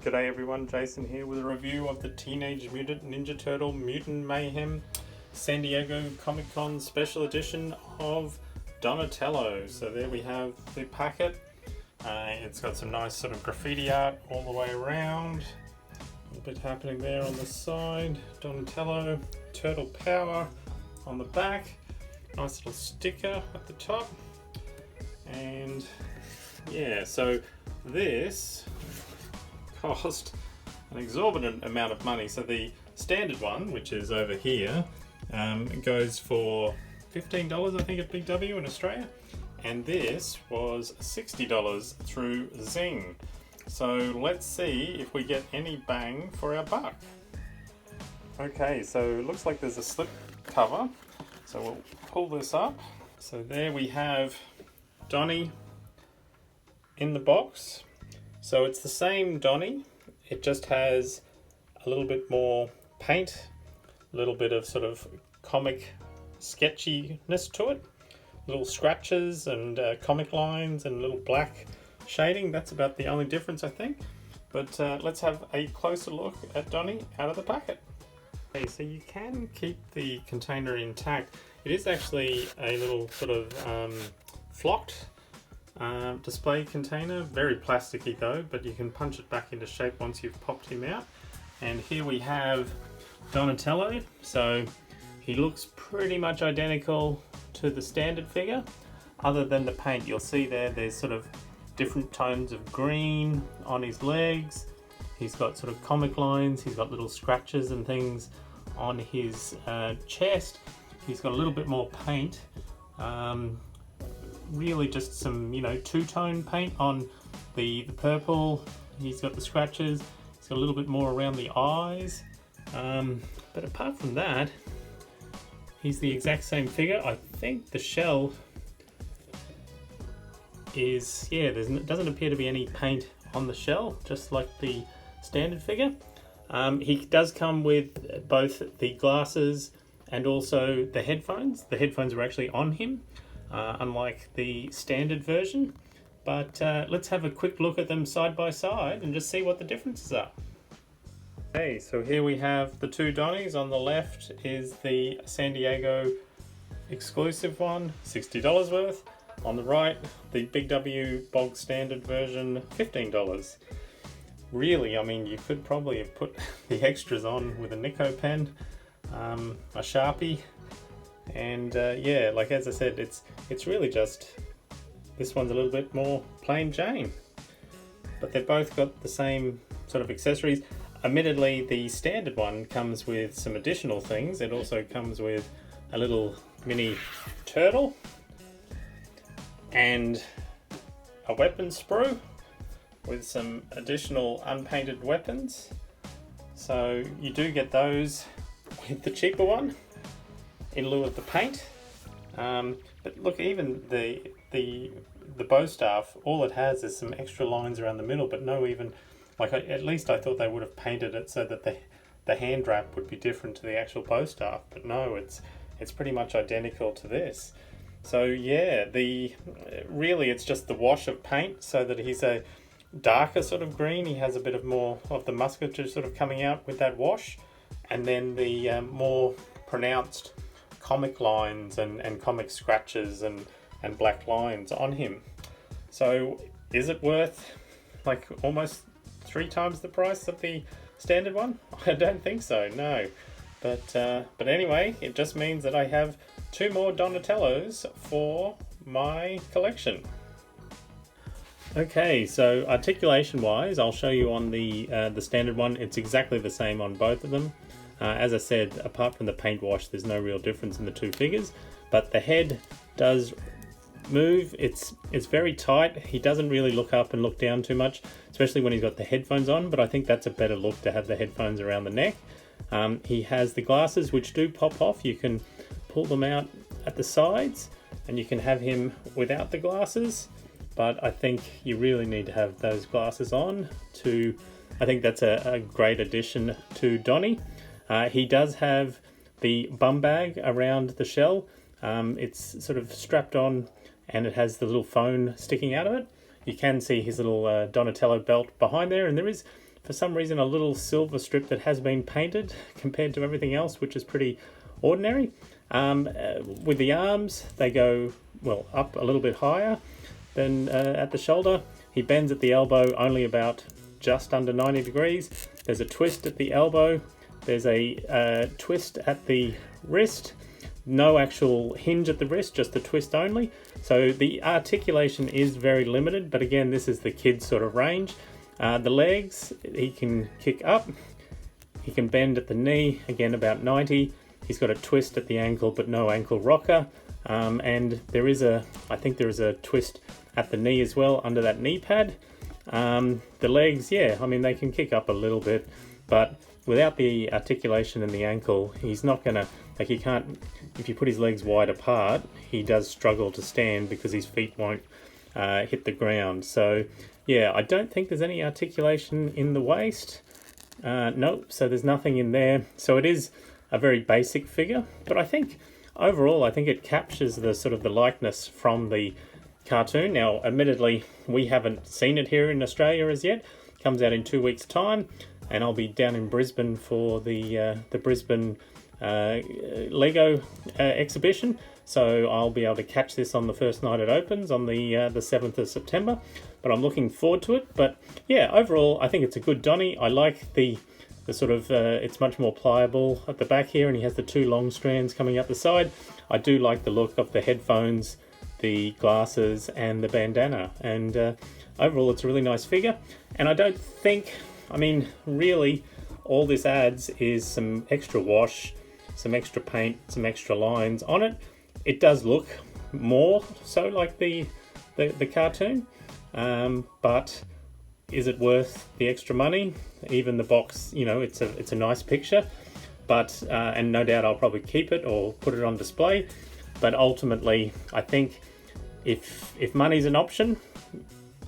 G'day everyone, Jason here with a review of the Teenage Mutant Ninja Turtle Mutant Mayhem San Diego Comic Con Special Edition of Donatello. So there we have the packet. It's got some nice sort of graffiti art all the way around. A little bit happening there on the side. Donatello, Turtle Power on the back. Nice little sticker at the top. And yeah, so this cost an exorbitant amount of money. So the standard one, which is over here, goes for $15 I think at Big W in Australia, and this was $60 through Zing. So let's see if we get any bang for our buck. Okay, so it looks like there's a slip cover, so we'll pull this up. So there we have Donnie in the box. So it's the same Donnie, it just has a little bit more paint, a little bit of sort of comic sketchiness to it, little scratches and comic lines and little black shading. That's about the only difference, I think. But let's have a closer look at Donnie out of the packet. Okay, so you can keep the container intact. It is actually a little sort of flocked display container, very plasticky though, but you can punch it back into shape once you've popped him out. And here we have Donatello. So he looks pretty much identical to the standard figure, other than the paint. You'll see there's sort of different tones of green on his legs. He's got sort of comic lines, he's got little scratches and things on his chest. He's got a little bit more paint. Really just some, two-tone paint on the purple. He's got the scratches. He's got a little bit more around the eyes. But apart from that, he's the exact same figure. I think the shell is, there doesn't appear to be any paint on the shell, just like the standard figure. He does come with both the glasses and also the headphones. The headphones are actually on him, unlike the standard version. But let's have a quick look at them side by side and just see what the differences are. Okay, so here we have the two Donnies. On the left is the San Diego exclusive one, $60 worth. On the right, the Big W bog standard version, $15. Really, I mean, you could probably have put the extras on with a Nico pen, a Sharpie, and like as I said, it's really just, this one's a little bit more plain Jane, but they've both got the same sort of accessories. Admittedly, the standard one comes with some additional things. It also comes with a little mini turtle and a weapon sprue with some additional unpainted weapons. So you do get those with the cheaper one in lieu of the paint. But look, even the bow staff, all it has is some extra lines around the middle, but no even, at least I thought they would have painted it so that the hand wrap would be different to the actual bow staff, but no, it's pretty much identical to this. So yeah, really it's just the wash of paint so that he's a darker sort of green. He has a bit of more of the musculature sort of coming out with that wash, and then the more pronounced comic lines and comic scratches and black lines on him. So is it worth almost 3 times the price of the standard one? I don't think so, no. But anyway, it just means that I have 2 more Donatellos for my collection. Okay, so articulation wise, I'll show you on the standard one. It's exactly the same on both of them. As I said, apart from the paint wash, there's no real difference in the two figures, but the head does move. It's very tight. He doesn't really look up and look down too much, especially when he's got the headphones on, but I think that's a better look to have the headphones around the neck. He has the glasses which do pop off. You can pull them out at the sides and you can have him without the glasses, but I think you really need to have those glasses on I think that's a great addition to Donnie. He does have the bum bag around the shell. It's sort of strapped on and it has the little phone sticking out of it. You can see his little Donatello belt behind there, and there is for some reason, a little silver strip that has been painted compared to everything else, which is pretty ordinary. With the arms, they go, well, up a little bit higher than at the shoulder. He bends at the elbow only about just under 90 degrees. There's a twist at the elbow. There's a twist at the wrist. No actual hinge at the wrist, just the twist only. So the articulation is very limited, but again, this is the kid's sort of range. The legs, he can kick up. He can bend at the knee, again about 90. He's got a twist at the ankle, but no ankle rocker. And I think there is a twist at the knee as well, under that knee pad. The legs, yeah, I mean, they can kick up a little bit, but without the articulation in the ankle, he's not gonna, like, he can't, if you put his legs wide apart, he does struggle to stand because his feet won't hit the ground. So yeah, I don't think there's any articulation in the waist. Nope, so there's nothing in there. So it is a very basic figure, but I think overall, I think it captures the sort of the likeness from the cartoon. Now, admittedly, we haven't seen it here in Australia as yet. It comes out in 2 weeks' time, and I'll be down in Brisbane for the Brisbane Lego exhibition. So I'll be able to catch this on the first night it opens on the 7th of September. But I'm looking forward to it. But yeah, overall, I think it's a good Donnie. I like the sort of, it's much more pliable at the back here, and he has the 2 long strands coming up the side. I do like the look of the headphones, the glasses, and the bandana. And overall, it's a really nice figure. And I don't think, I mean, really, all this adds is some extra wash, some extra paint, some extra lines on it. It does look more so like the cartoon, but is it worth the extra money? Even the box, you know, it's a nice picture, but and no doubt I'll probably keep it or put it on display. But ultimately, I think if money's an option,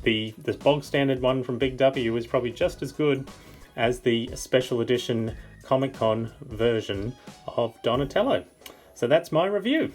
the bog standard one from Big W is probably just as good as the special edition Comic-Con version of Donatello. So that's my review.